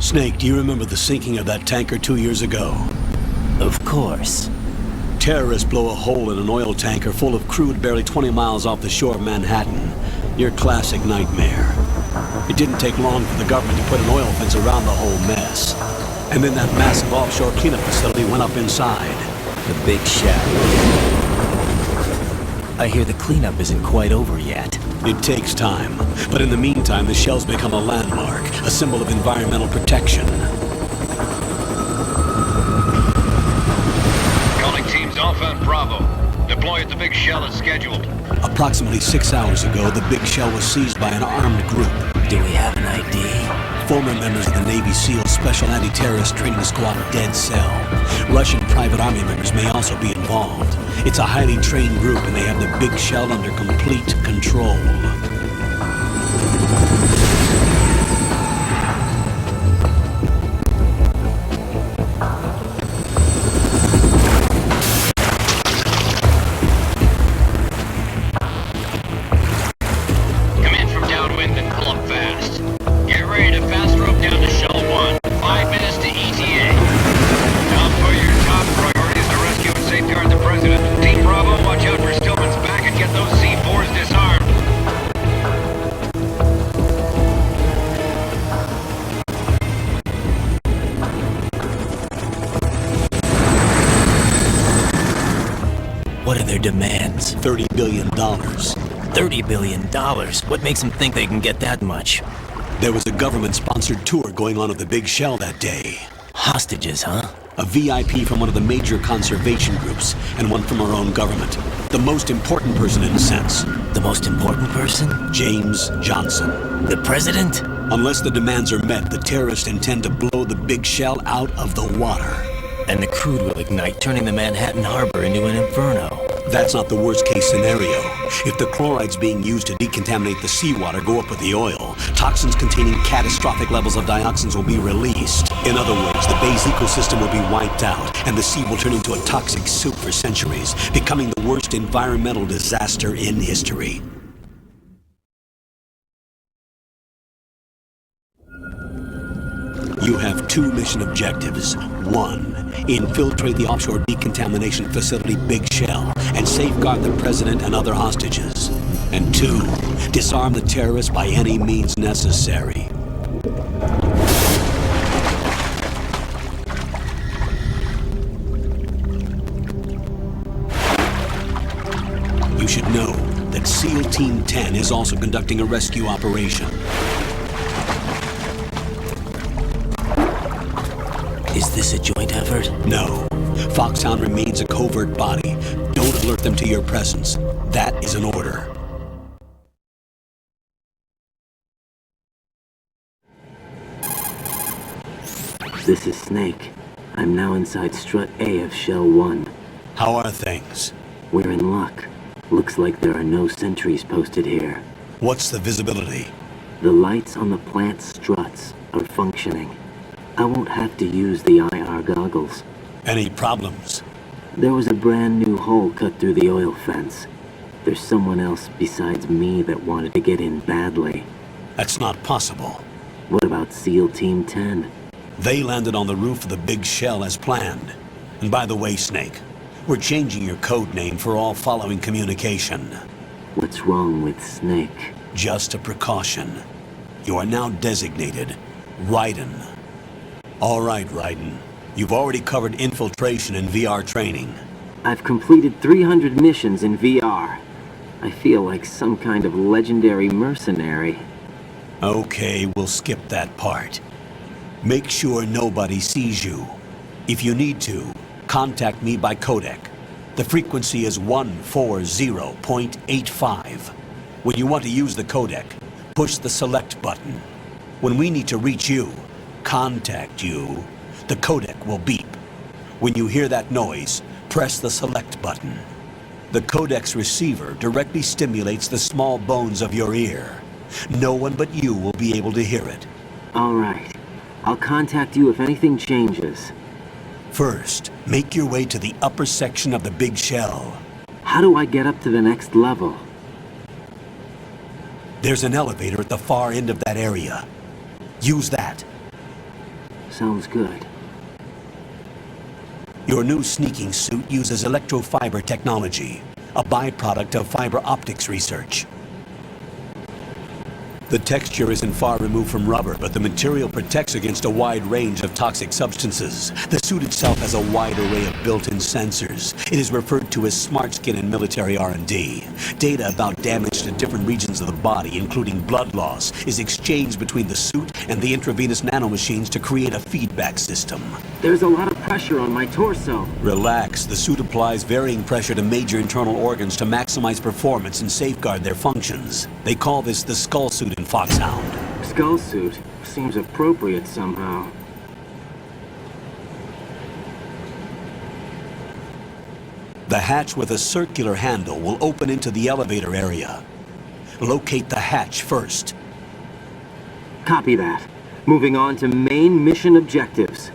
Snake, do you remember the sinking of that tanker 2 years ago? Of course. Terrorists blow a hole in an oil tanker full of crude barely 20 miles off the shore of Manhattan. Your classic nightmare. It didn't take long for the government to put an oil fence around the whole mess. And then that massive offshore cleanup facility went up inside. The big shell. I hear the cleanup isn't quite over yet. It takes time, but in the meantime, the shell's become a landmark, a symbol of environmental protection. Calling teams Alpha and Bravo. Deploy at the big shell as scheduled. Approximately 6 hours ago, the big shell was seized by an armed group. Do we have an ID? Former members of the Navy SEAL Special Anti-Terrorist Training Squad Dead Cell. Russian private army members may also be involved. It's a highly trained group and they have the big shell under complete control. What are their demands? $30 billion. $30 billion? What makes them think they can get that much? There was a government-sponsored tour going on at the big shell that day. Hostages, huh? A VIP from one of the major conservation groups, and one from our own government. The most important person in a sense. The most important person? James Johnson. The president? Unless the demands are met, the terrorists intend to blow the big shell out of the water. And the crude will ignite, turning the Manhattan Harbor into an inferno. That's not the worst-case scenario. If the chlorides being used to decontaminate the seawater go up with the oil, toxins containing catastrophic levels of dioxins will be released. In other words, the bay's ecosystem will be wiped out, and the sea will turn into a toxic soup for centuries, becoming the worst environmental disaster in history. You have 2 mission objectives. 1, infiltrate the offshore decontamination facility Big Shell and safeguard the president and other hostages. And 2, disarm the terrorists by any means necessary. You should know that SEAL Team 10 is also conducting a rescue operation. Is this a joint effort? No. Foxhound remains a covert body. Don't alert them to your presence. That is an order. This is Snake. I'm now inside Strut A of Shell 1. How are things? We're in luck. Looks like there are no sentries posted here. What's the visibility? The lights on the plant struts are functioning. I won't have to use the IR goggles. Any problems? There was a brand new hole cut through the oil fence. There's someone else besides me that wanted to get in badly. That's not possible. What about SEAL Team 10? They landed on the roof of the Big Shell as planned. And by the way, Snake, we're changing your code name for all following communication. What's wrong with Snake? Just a precaution. You are now designated Raiden. All right, Raiden. You've already covered infiltration and VR training. I've completed 300 missions in VR. I feel like some kind of legendary mercenary. Okay, we'll skip that part. Make sure nobody sees you. If you need to, contact me by codec. The frequency is 140.85. When you want to use the codec, push the select button. When we need to reach you, contact you, the codec will beep. When you hear that noise, press the select button. The codec's receiver directly stimulates the small bones of your ear. No one but you will be able to hear it. All right. I'll contact you if anything changes. First, make your way to the upper section of the Big Shell. How do I get up to the next level? There's an elevator at the far end of that area. Use that. Sounds good. Your new sneaking suit uses electrofiber technology, a byproduct of fiber optics research. The texture isn't far removed from rubber, but the material protects against a wide range of toxic substances. The suit itself has a wide array of built-in sensors. It is referred to as smart skin in military R&D. Data about damage to different regions of the body, including blood loss, is exchanged between the suit and the intravenous nanomachines to create a feedback system. There's a lot of pressure on my torso. Relax. The suit applies varying pressure to major internal organs to maximize performance and safeguard their functions. They call this the skull suit in Foxhound. Skull suit seems appropriate somehow. The hatch with a circular handle will open into the elevator area. Locate the hatch first. Copy that. Moving on to main mission objectives.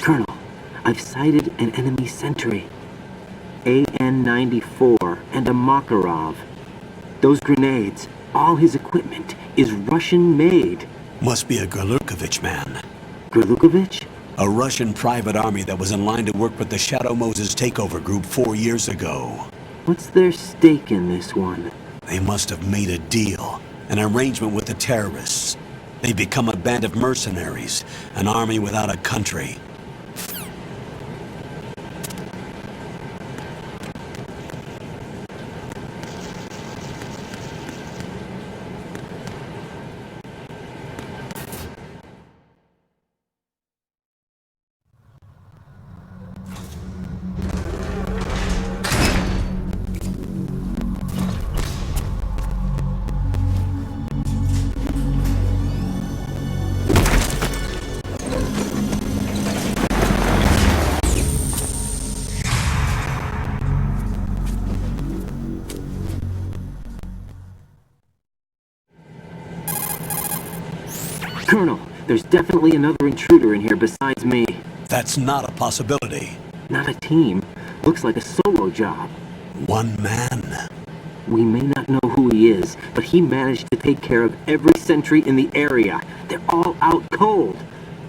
Colonel, I've sighted an enemy sentry. AN-94 and a Makarov. Those grenades, all his equipment, is Russian-made. Must be a Gorlukovich man. Gorlukovich? A Russian private army that was in line to work with the Shadow Moses takeover group 4 years ago. What's their stake in this one? They must have made a deal, an arrangement with the terrorists. They've become a band of mercenaries, an army without a country. Colonel, there's definitely another intruder in here besides me. That's not a possibility. Not a team. Looks like a solo job. One man. We may not know who he is, but he managed to take care of every sentry in the area. They're all out cold.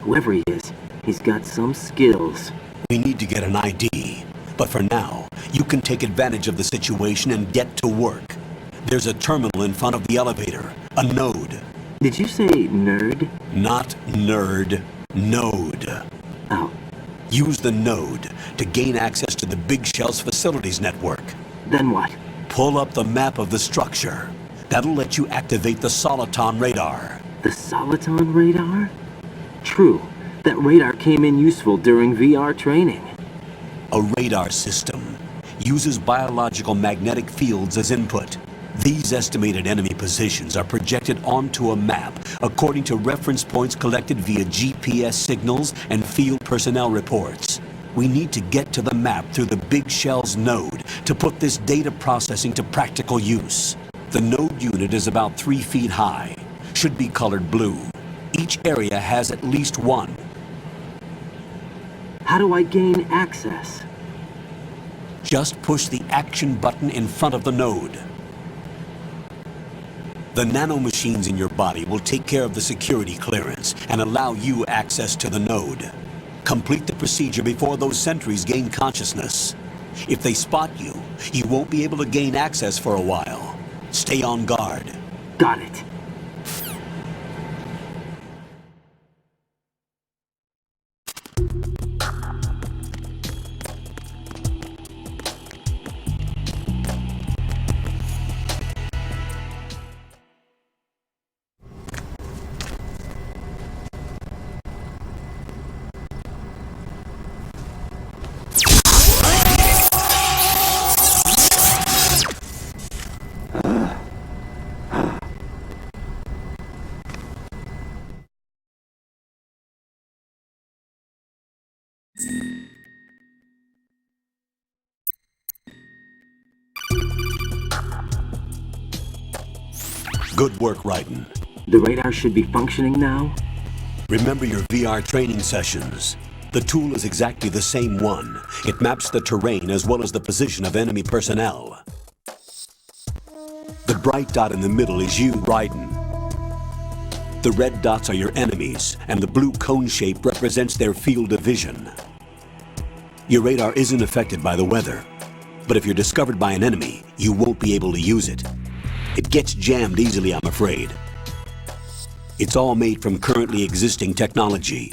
Whoever he is, he's got some skills. We need to get an ID. But for now, you can take advantage of the situation and get to work. There's a terminal in front of the elevator. A node. Did you say nerd? Not nerd. Node. Oh. Use the node to gain access to the Big Shell's facilities network. Then what? Pull up the map of the structure. That'll let you activate the Soliton radar. The Soliton radar? True. That radar came in useful during VR training. A radar system uses biological magnetic fields as input. These estimated enemy positions are projected onto a map according to reference points collected via GPS signals and field personnel reports. We need to get to the map through the Big Shell's node to put this data processing to practical use. The node unit is about 3 feet high, should be colored blue. Each area has at least one. How do I gain access? Just push the action button in front of the node. The nanomachines in your body will take care of the security clearance and allow you access to the node. Complete the procedure before those sentries gain consciousness. If they spot you, you won't be able to gain access for a while. Stay on guard. Got it. Good work, Raiden. The radar should be functioning now? Remember your VR training sessions. The tool is exactly the same one. It maps the terrain as well as the position of enemy personnel. The bright dot in the middle is you, Raiden. The red dots are your enemies, and the blue cone shape represents their field of vision. Your radar isn't affected by the weather, but if you're discovered by an enemy, you won't be able to use it. It gets jammed easily, I'm afraid. It's all made from currently existing technology.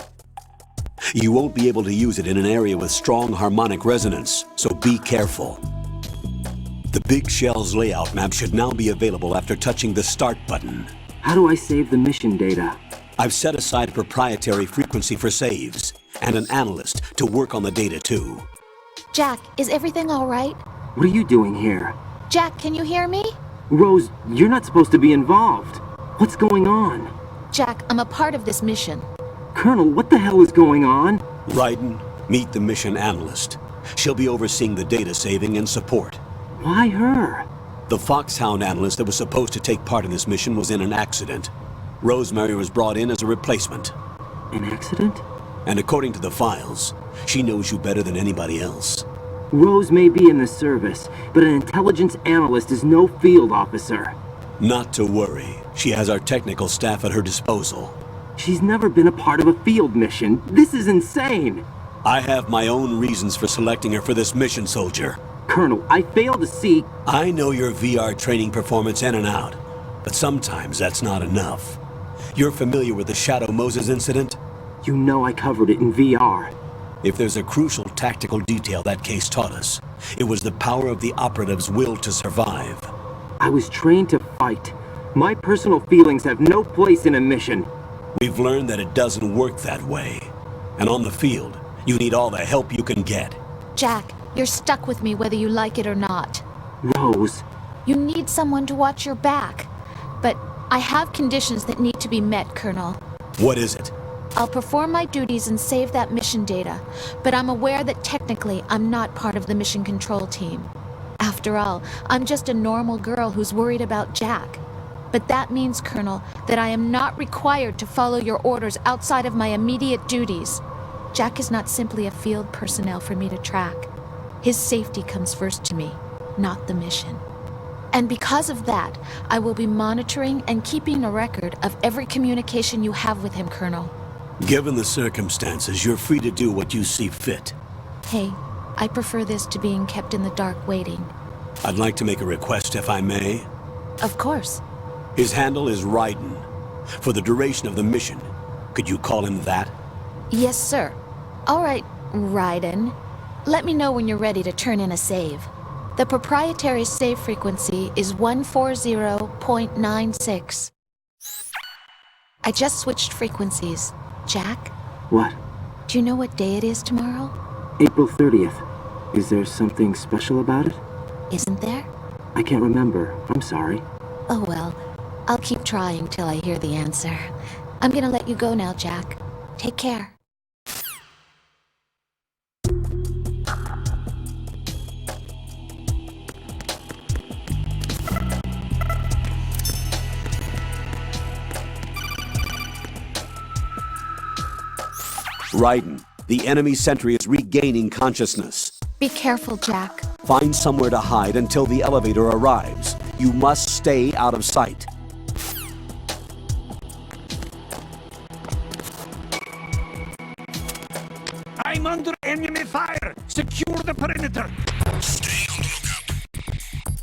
You won't be able to use it in an area with strong harmonic resonance, so be careful. The Big Shell's layout map should now be available after touching the Start button. How do I save the mission data? I've set aside a proprietary frequency for saves, and an analyst to work on the data too. Jack, is everything all right? What are you doing here? Jack, can you hear me? Rose, you're not supposed to be involved. What's going on? Jack, I'm a part of this mission. Colonel, what the hell is going on? Raiden, meet the mission analyst. She'll be overseeing the data saving and support. Why her? The Foxhound analyst that was supposed to take part in this mission was in an accident. Rosemary was brought in as a replacement. An accident? And according to the files, she knows you better than anybody else. Rose may be in the service, but an intelligence analyst is no field officer. Not to worry. She has our technical staff at her disposal. She's never been a part of a field mission. This is insane! I have my own reasons for selecting her for this mission, soldier. Colonel, I fail to see... I know your VR training performance in and out, but sometimes that's not enough. You're familiar with the Shadow Moses incident? You know I covered it in VR. If there's a crucial tactical detail that case taught us, it was the power of the operative's will to survive. I was trained to fight. My personal feelings have no place in a mission. We've learned that it doesn't work that way. And on the field, you need all the help you can get. Jack, you're stuck with me whether you like it or not. Rose. You need someone to watch your back. But I have conditions that need to be met, Colonel. What is it? I'll perform my duties and save that mission data, but I'm aware that technically I'm not part of the mission control team. After all, I'm just a normal girl who's worried about Jack. But that means, Colonel, that I am not required to follow your orders outside of my immediate duties. Jack is not simply a field personnel for me to track. His safety comes first to me, not the mission. And because of that, I will be monitoring and keeping a record of every communication you have with him, Colonel. Given the circumstances, you're free to do what you see fit. Hey, I prefer this to being kept in the dark waiting. I'd like to make a request, if I may. Of course. His handle is Raiden. For the duration of the mission, could you call him that? Yes, sir. All right, Raiden. Let me know when you're ready to turn in a save. The proprietary save frequency is 140.96. I just switched frequencies. Jack? What? Do you know what day it is tomorrow? April 30th. Is there something special about it? Isn't there? I can't remember. I'm sorry. Oh well, I'll keep trying till I hear the answer. I'm gonna let you go now, Jack. Take care. Raiden, the enemy sentry is regaining consciousness. Be careful, Jack. Find somewhere to hide until the elevator arrives. You must stay out of sight. I'm under enemy fire! Secure the perimeter! Stay on the lookout.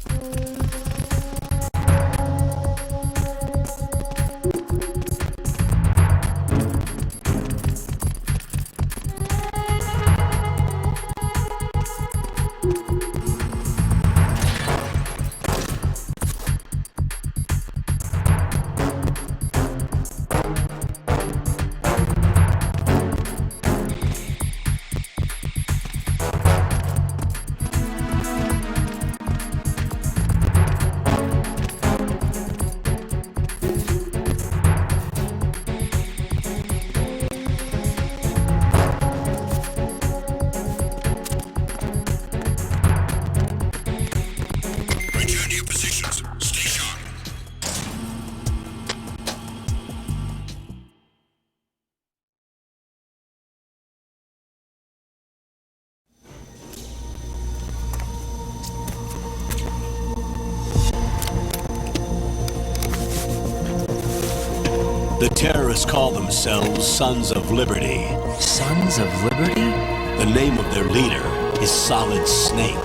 Return to your positions. Stay sharp. The terrorists call themselves Sons of Liberty. Sons of Liberty? The name of their leader is Solid Snake.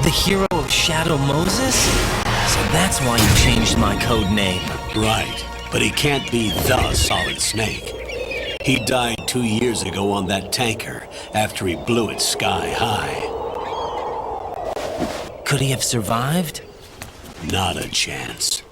The hero of Shadow Moses? So that's why you changed my code name. Right, but he can't be the Solid Snake. He died 2 years ago on that tanker after he blew it sky high. Could he have survived? Not a chance.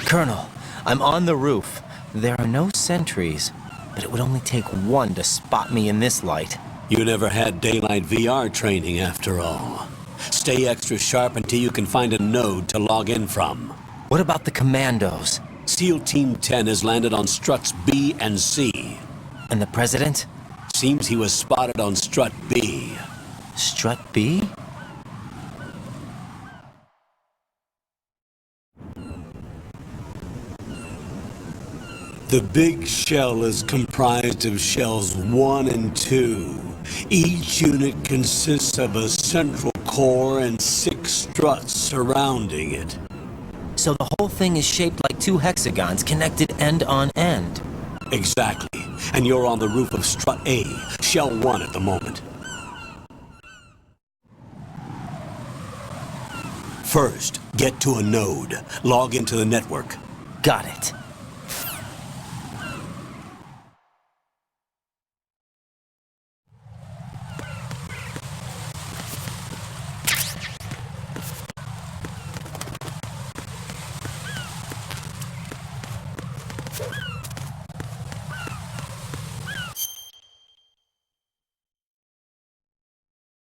Colonel, I'm on the roof. There are no sentries, but it would only take one to spot me in this light. You never had daylight VR training after all. Stay extra sharp until you can find a node to log in from. What about the commandos? SEAL Team 10 has landed on struts B and C. And the President? Seems he was spotted on strut B. Strut B? The big shell is comprised of shells 1 and 2. Each unit consists of a central core and 6 struts surrounding it. So the whole thing is shaped like 2 hexagons connected end on end. Exactly. And you're on the roof of strut A, shell 1 at the moment. First, get to a node. Log into the network. Got it.